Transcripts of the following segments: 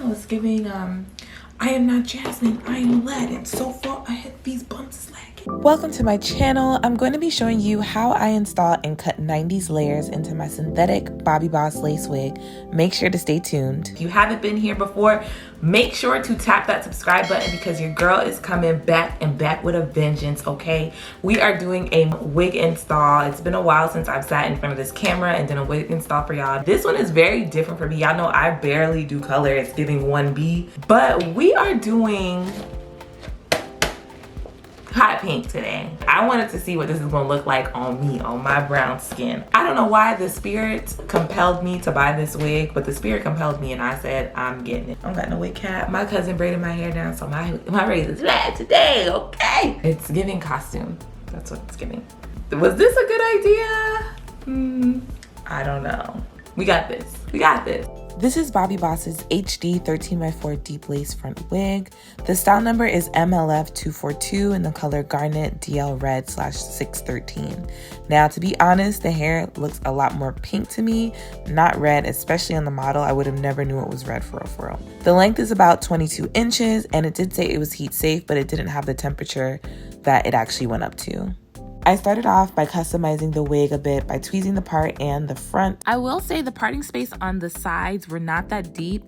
know, it's giving I am not Jasmine, I am Aladdin. So far I had these bumps lagging. Welcome to my channel. I'm going to be showing you how I install and cut 90s layers into my synthetic Bobbi Boss lace wig. Make sure to stay tuned. If you haven't been here before, make sure to tap that subscribe button because your girl is coming back and back with a vengeance, okay? We are doing a wig install. It's been a while since I've sat in front of this camera and done a wig install for y'all. This one is very different for me. Y'all know I barely do color. It's giving 1B, but we are doing hot pink today. I wanted to see what this is gonna look like on me, on my brown skin. I don't know why the spirit compelled me to buy this wig, but the spirit compelled me and I said, I'm getting it. I don't got no wig cap. My cousin braided my hair down, so my razor's bad today, okay? It's giving costume. That's what it's giving. Was this a good idea? I don't know. We got this. We got this. This is Bobbi Boss's HD 13x4 deep lace front wig. The style number is MLF242 in the color Garnet DL Red /613. Now, to be honest, the hair looks a lot more pink to me, not red, especially on the model. I would have never knew it was red for real. The length is about 22 inches, and it did say it was heat safe, but it didn't have the temperature that it actually went up to. I started off by customizing the wig a bit by tweezing the part and the front. I will say the parting space on the sides were not that deep,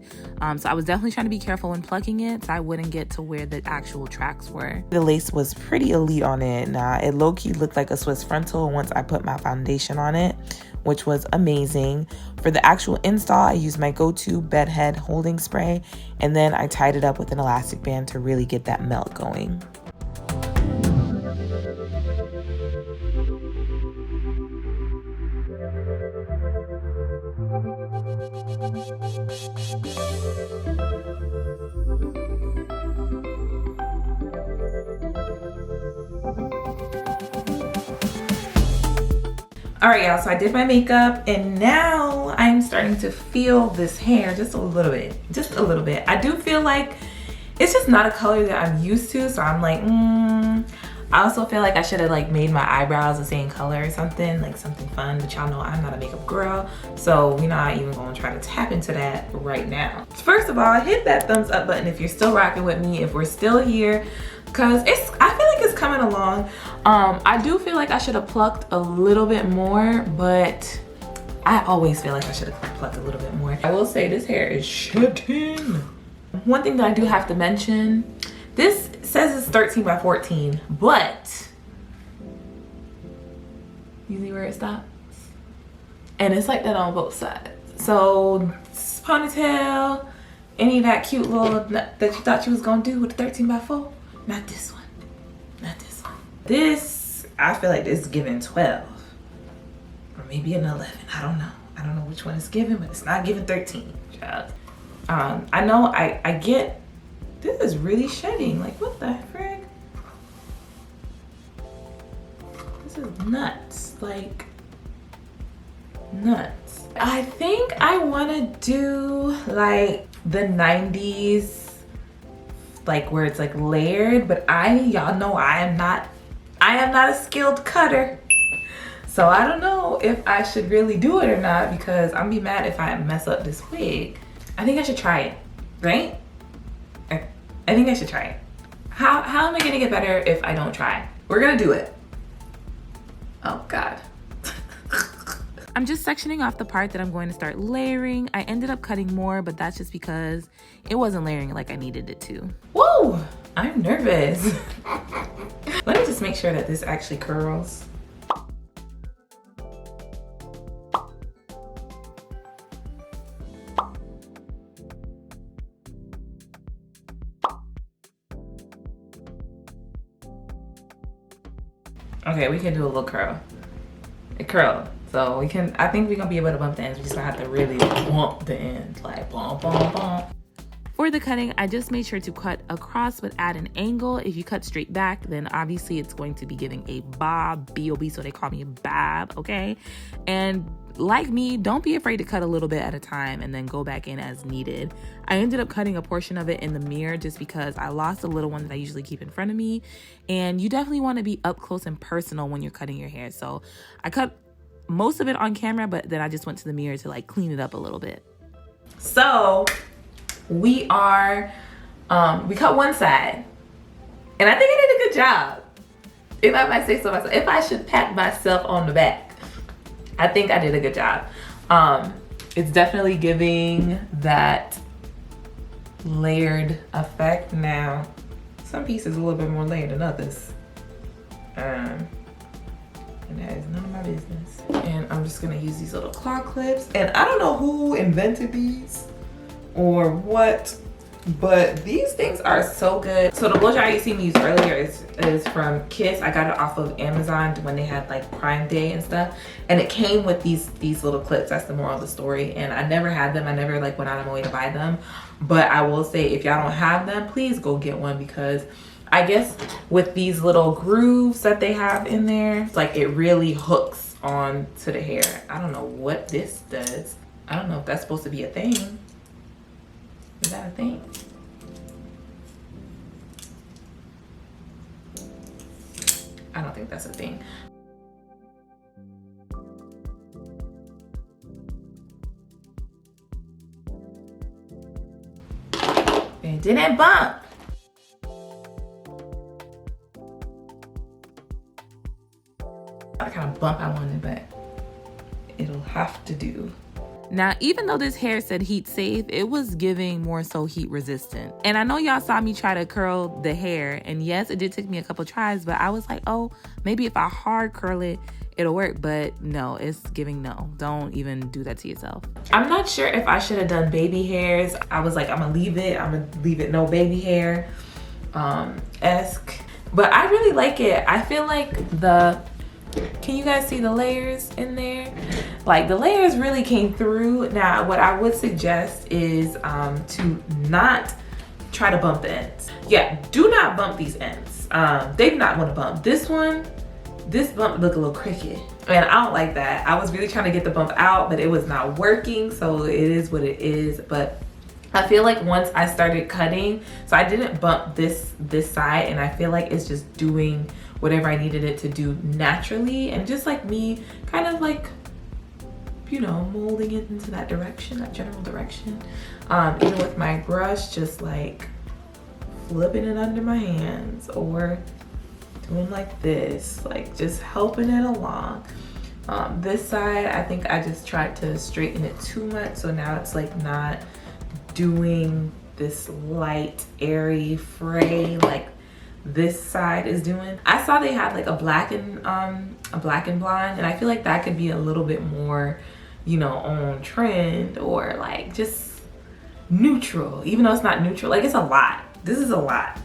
so I was definitely trying to be careful when plucking it so I wouldn't get to where the actual tracks were. The lace was pretty elite on it. Now, it low-key looked like a Swiss frontal once I put my foundation on it, which was amazing. For the actual install, I used my go-to bedhead holding spray, and then I tied it up with an elastic band to really get that melt going. All right, y'all, so I did my makeup and now I'm starting to feel this hair just a little bit. I do feel like it's just not a color that I'm used to, so I'm like, I also feel like I should have like made my eyebrows the same color or something, like something fun, but y'all know I'm not a makeup girl, so we're not even gonna try to tap into that right now. First of all, hit that thumbs up button if you're still rocking with me, if we're still here, because I feel like it's coming along. I do feel like I should have plucked a little bit more, but I always feel like I should have plucked a little bit more. I will say this hair is shedding. One thing that I do have to mention, this says it's 13x14, but you see where it stops? And it's like that on both sides. So ponytail, any of that cute little nut that you thought you was gonna do with the 13x4, not this one, not this one. This, I feel like this is giving 12 or maybe an 11, I don't know. I don't know which one it's giving, but it's not giving 13, child. I know I get, this is really shedding. Like, what the frick? This is nuts. Like, nuts. I think I want to do like the 90s, like where it's like layered, but y'all know I am not a skilled cutter. So I don't know if I should really do it or not, because I'm be mad if I mess up this wig. I think I should try it, right? I think I should try it. How am I gonna get better if I don't try? We're gonna do it. Oh God. I'm just sectioning off the part that I'm going to start layering. I ended up cutting more, but that's just because it wasn't layering like I needed it to. Whoa, I'm nervous. Let me just make sure that this actually curls. Okay, we can do a little curl. It curled. So I think we're gonna be able to bump the ends. We just gonna have to really bump the ends, like bump, bump, bump. For the cutting, I just made sure to cut across but at an angle. If you cut straight back, then obviously it's going to be giving a bob, B-O-B, so they call me a bob, okay? And like me, don't be afraid to cut a little bit at a time and then go back in as needed. I ended up cutting a portion of it in the mirror just because I lost a little one that I usually keep in front of me. And you definitely want to be up close and personal when you're cutting your hair. So I cut most of it on camera, but then I just went to the mirror to like clean it up a little bit. So we cut one side, and I think I did a good job. If I might say so myself, if I should pat myself on the back, I think I did a good job. It's definitely giving that layered effect. Now, some pieces a little bit more layered than others. And that is none of my business. And I'm just gonna use these little claw clips. And I don't know who invented these or what, but these things are so good. So the blow dryer you see me use earlier is from Kiss. I got it off of Amazon when they had like Prime Day and stuff. And it came with these little clips. That's the moral of the story. And I never had them. I never like went out of my way to buy them. But I will say, if y'all don't have them, please go get one, because I guess with these little grooves that they have in there, it's like it really hooks on to the hair. I don't know what this does. I don't know if that's supposed to be a thing. Is that a thing? I don't think that's a thing. It didn't bump. Not the kind of bump I wanted, but it'll have to do. Now, even though this hair said heat safe, it was giving more so heat resistant. And I know y'all saw me try to curl the hair, and yes, it did take me a couple tries, but I was like, oh, maybe if I hard curl it, it'll work. But no, it's giving no. Don't even do that to yourself. I'm not sure if I should have done baby hairs. I was like, I'm gonna leave it no baby hair esque. But I really like it. I feel like can you guys see the layers in there? Like, the layers really came through. Now, what I would suggest is to not try to bump the ends. Yeah, do not bump these ends. They do not want to bump. This bump look a little crooked, and I don't like that. I was really trying to get the bump out, but it was not working, so it is what it is. But I feel like once I started cutting, so I didn't bump this side, and I feel like it's just doing whatever I needed it to do naturally, and just like me kind of like, you know, molding it into that direction, that general direction. Even with my brush, just like flipping it under my hands or doing like this, like just helping it along. This side, I think I just tried to straighten it too much, so now it's like not doing this light, airy fray like this side is doing. I saw they had like a black and blonde, and I feel like that could be a little bit more, you know, on trend, or like just neutral, even though it's not neutral. Like, it's a lot. This is a lot.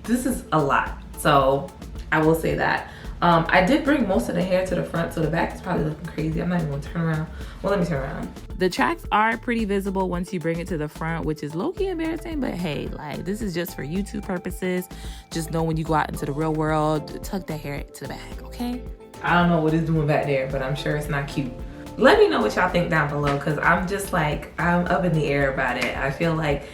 This is a lot. So I will say that. I did bring most of the hair to the front, so the back is probably looking crazy. I'm not even gonna turn around. Well, let me turn around. The tracks are pretty visible once you bring it to the front, which is low-key embarrassing, but hey, like, this is just for YouTube purposes. Just know when you go out into the real world, tuck that hair to the back, okay? I don't know what it's doing back there, but I'm sure it's not cute. Let me know what y'all think down below, because I'm just like, I'm up in the air about it. I feel like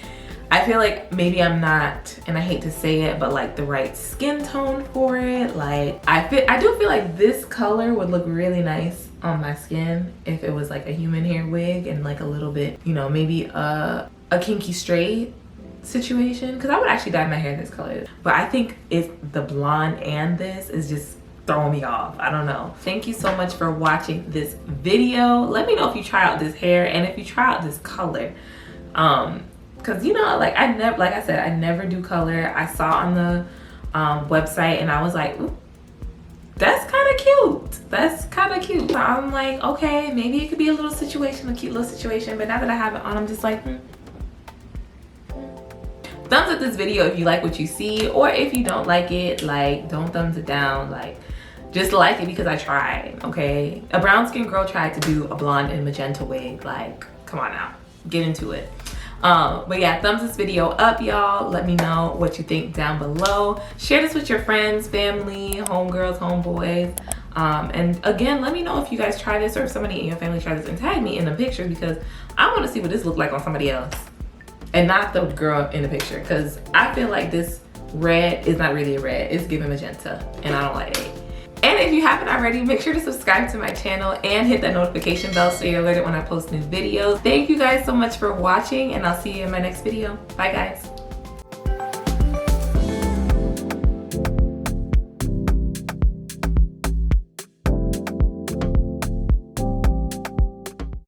maybe I'm not, and I hate to say it, but like the right skin tone for it. Like, I do feel like this color would look really nice on my skin if it was like a human hair wig and like a little bit, you know, maybe a kinky straight situation, because I would actually dye my hair this color. But I think if the blonde and this is just throwing me off. I don't know. Thank you so much for watching this video. Let me know if you try out this hair and if you try out this color. Because, you know, like, I said, I never do color. I saw on the website, and I was like, ooh, that's kind of cute. That's kind of cute. So I'm like, okay, maybe it could be a little situation, a cute little situation. But now that I have it on, I'm just like, Thumbs up this video if you like what you see, or if you don't like it, like, don't thumbs it down. Like, just like it because I tried, okay? A brown skinned girl tried to do a blonde and magenta wig. Like, come on now, get into it. But yeah, thumbs this video up, y'all. Let me know what you think down below. Share this with your friends, family, homegirls, homeboys. And again, let me know if you guys try this, or if somebody in your family tries this, and tag me in the picture, because I want to see what this looked like on somebody else and not the girl in the picture, because I feel like this red is not really a red. It's giving magenta, and I don't like it. And if you haven't already, make sure to subscribe to my channel and hit that notification bell so you're alerted when I post new videos. Thank you guys so much for watching, and I'll see you in my next video. Bye guys.